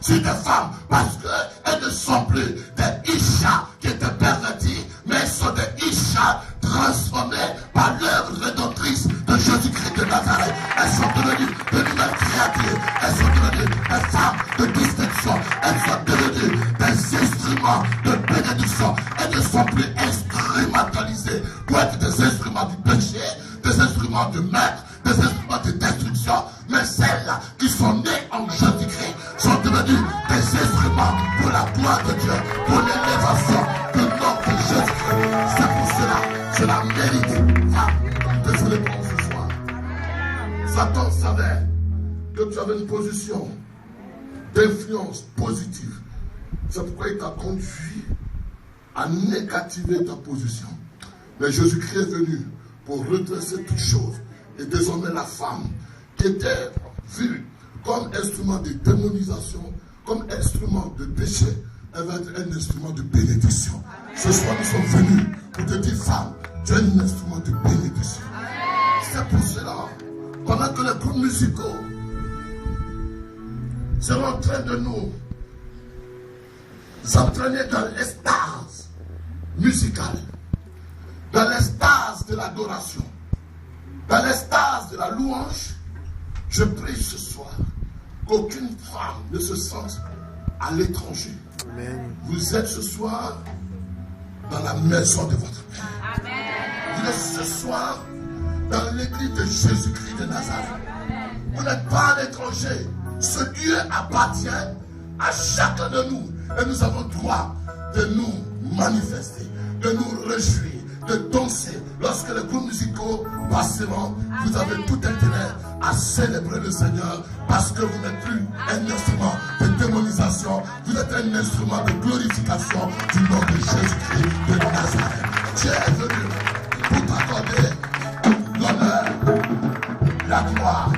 sur des femmes parce qu'elles ne sont plus des Isha qui étaient pervertis, mais elles sont des Isha transformées par l'œuvre rédemptrice de Jésus-Christ de Nazareth. Elles sont devenues de nouvelles créatures. Elles sont devenues des femmes de distinction. Elles sont devenues des instruments de bénédiction. Elles ne sont plus instrumentalisées pour être des instruments du péché, des instruments de maître, des instruments de destruction, mais celles-là qui sont nées en Jésus-Christ sont devenues des instruments pour la gloire de Dieu, pour l'élévation du nom de Jésus-Christ. C'est pour cela mérite. Désolé pour ce soir. Satan savait que tu avais une position d'influence positive. C'est pourquoi il t'a conduit à négativer ta position. Mais Jésus-Christ est venu pour redresser toutes choses. Et désormais la femme qui était vue comme instrument de démonisation, comme instrument de péché, elle va être un instrument de bénédiction. Ce soir nous sommes venus pour te dire, femme, tu es un instrument de bénédiction. C'est pour cela, pendant que les groupes musicaux seront en train de nous entraîner dans l'extase musicale, dans l'extase de l'adoration, dans l'extase de la louange, je prie ce soir qu'aucune femme ne se sente à l'étranger. Amen. Vous êtes ce soir dans la maison de votre Père. Amen. Vous êtes ce soir dans l'église de Jésus-Christ de Nazareth. Vous n'êtes pas à l'étranger. Ce Dieu appartient à chacun de nous. Et nous avons droit de nous manifester, de nous réjouir, de danser. Lorsque les groupes musicaux passeront, vous avez tout intérêt à célébrer le Seigneur parce que vous n'êtes plus un instrument de démonisation, vous êtes un instrument de glorification du nom de Jésus-Christ de Nazareth. Dieu est venu pour t'accorder l'honneur, la gloire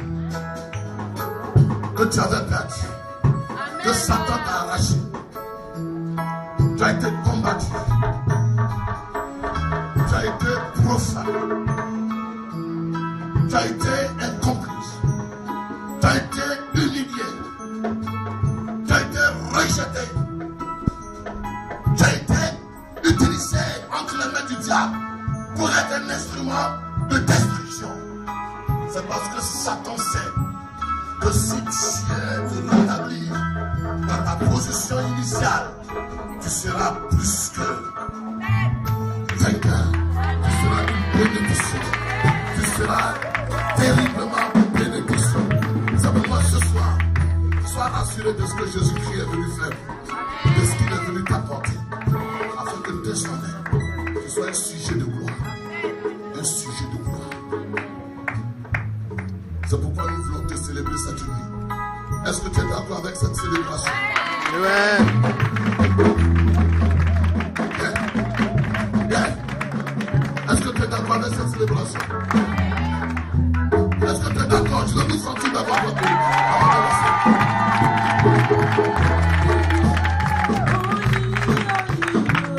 que tu avais perdu, que Satan t'a arraché. Tu as été combattu. Tu as été profane. Tu as été incomplice. Tu as été humilié. Tu as été rejeté. Tu as été utilisé entre les mains du diable pour être un instrument de destruction. C'est parce que Satan sait que si tu es de rétablir dans ta position initiale, tu seras plus que vainqueur. Tu seras une bénédiction. Tu seras terriblement bénédiction. C'est pourquoi ce soir, sois rassuré de ce que Jésus-Christ est venu faire, de ce qu'il est venu t'apporter, afin que désormais, tu sois un sujet de gloire. Un sujet de gloire. C'est pourquoi nous voulons te célébrer cette nuit. Est-ce que tu es d'accord avec cette célébration? Ouais. Est-ce que tu es d'accord avec cette célébration? Est-ce que tu es d'accord? Je veux nous sentir d'avoir votre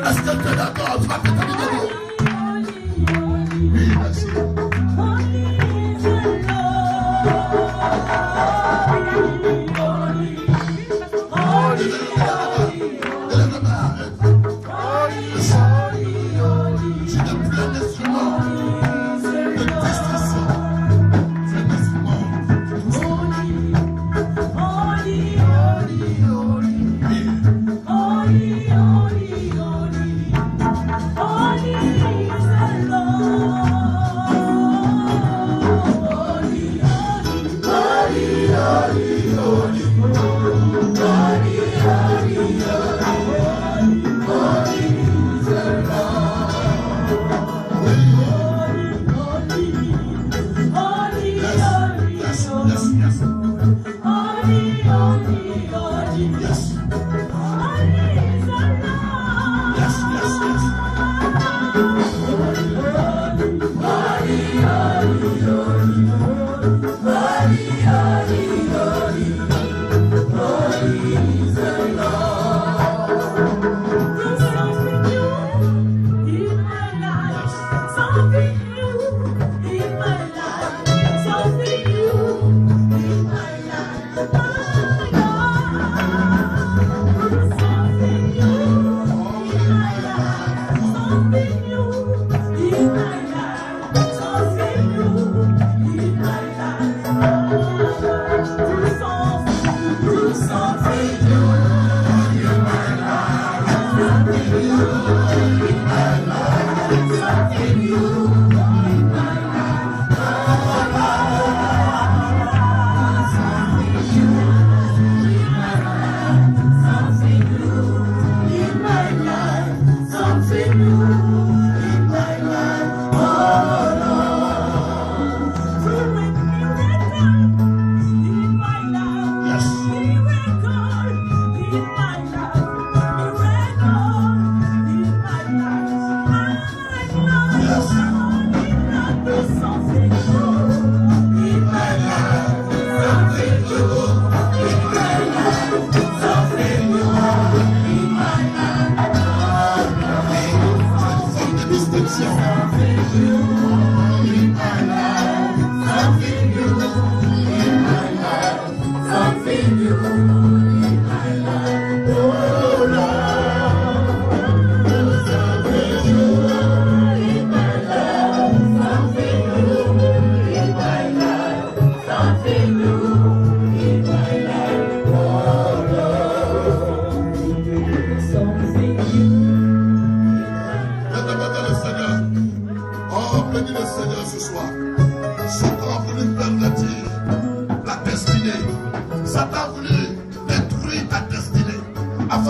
Est-ce que tu es d'accord? Tu vas te tenir debout. Oui, merci.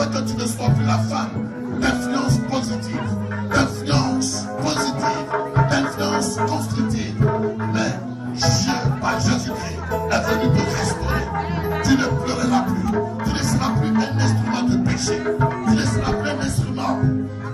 afin que tu ne sois plus la femme d'influence positive, d'influence constructive. Mais Dieu, par Jésus-Christ, est venu te restaurer. Tu ne pleureras plus. Tu ne seras plus un instrument de péché. Tu ne seras plus un instrument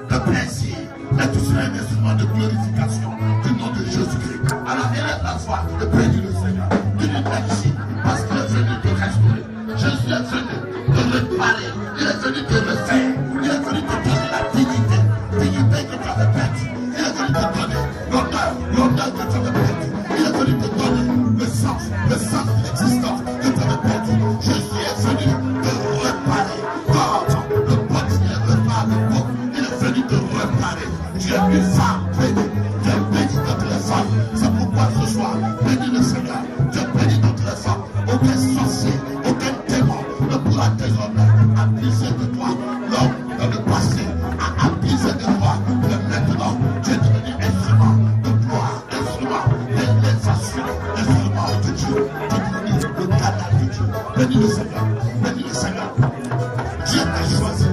de plaisir. Mais tu seras un instrument de glorification du nom de Jésus-Christ. Alors élève la foi et bénis le Seigneur. Tu ne ici parce qu'il est venu te restaurer. Jésus est venu te réparer. Il est venu te refaire. Il est venu te donner la dignité. Dignité que tu avais perdue. Il est venu te donner l'honneur que tu avais perdu. Il est venu te donner le sens de l'existence que tu avais perdu. Jésus est venu te réparer. Quand le potier répare le pot, il est venu te réparer. Tu es une femme bénie. Tu es bénie d'entre les femmes. C'est pourquoi ce soir, bénis le Seigneur. Tu es bénie d'entre les femmes. Aucun sorcier, aucun démon ne pourra désormais abuser de toi. L'homme dans le passé a abusé de toi. Mais maintenant, tu es devenu instrument de gloire, instrument d'élévation, instrument de Dieu. Tu es devenu le canal de Dieu. Bénis le Seigneur. Bénis le Seigneur. Dieu t'a choisi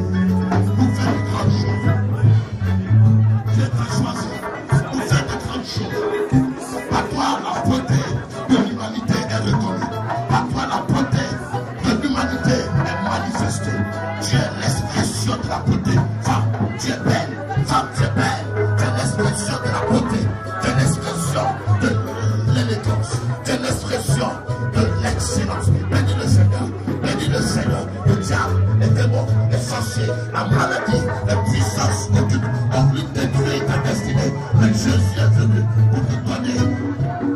pour faire de grandes choses. Dieu t'a choisi pour faire de grandes choses. Par toi, la beauté de l'humanité est reconnue. Par toi, la beauté de l'humanité est manifestée. Tu es l'expression de la beauté. Femme, tu es belle. Femme, tu es belle. Tu es l'expression de la beauté. Tu es l'expression de l'élégance. Tu es l'expression de l'excellence. Bénis le Seigneur. Bénis le Seigneur. Le diable, les démons, les sorciers, la maladie, les puissances occultes ont voulu détruire ta destinée. Mais Jésus est venu pour te donner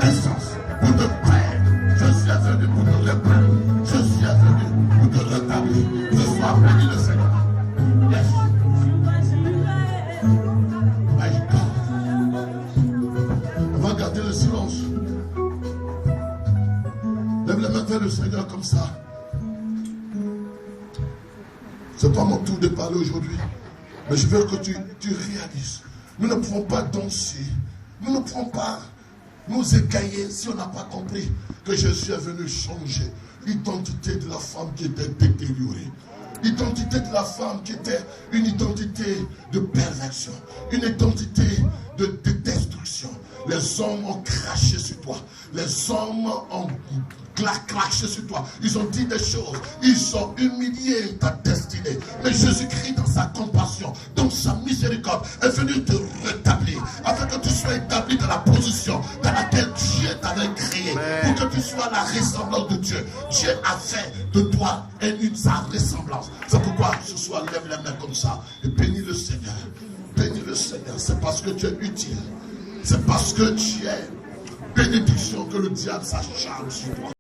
un sens, pour te faire. Jésus est venu pour te reprendre. Jésus est venu pour te rétablir. Ce soir, bénis le Seigneur. Yes. My God. On va garder le silence. Lève les mains vers le Seigneur comme ça. C'est pas mon tour de parler aujourd'hui. Mais je veux que tu réalises. Nous ne pouvons pas danser. Nous ne pouvons pas nous égailler si on n'a pas compris que Jésus est venu changer l'identité de la femme qui était détériorée. L'identité de la femme qui était une identité de perversion, une identité de destruction. Les hommes ont craché sur toi. Les hommes ont craché sur toi. Ils ont dit des choses. Ils ont humilié ta destinée. Mais Jésus-Christ, dans sa compassion, dans sa miséricorde, est venu te rétablir afin que tu sois établi dans la position dans laquelle Dieu t'avait créé. Pour que tu sois la ressemblance de Dieu. Dieu a fait de toi sa ressemblance. C'est pourquoi ce soir, lève les mains comme ça et bénis le Seigneur. Bénis le Seigneur. C'est parce que tu es utile. C'est parce que tu es bénédiction que le diable s'acharne sur toi.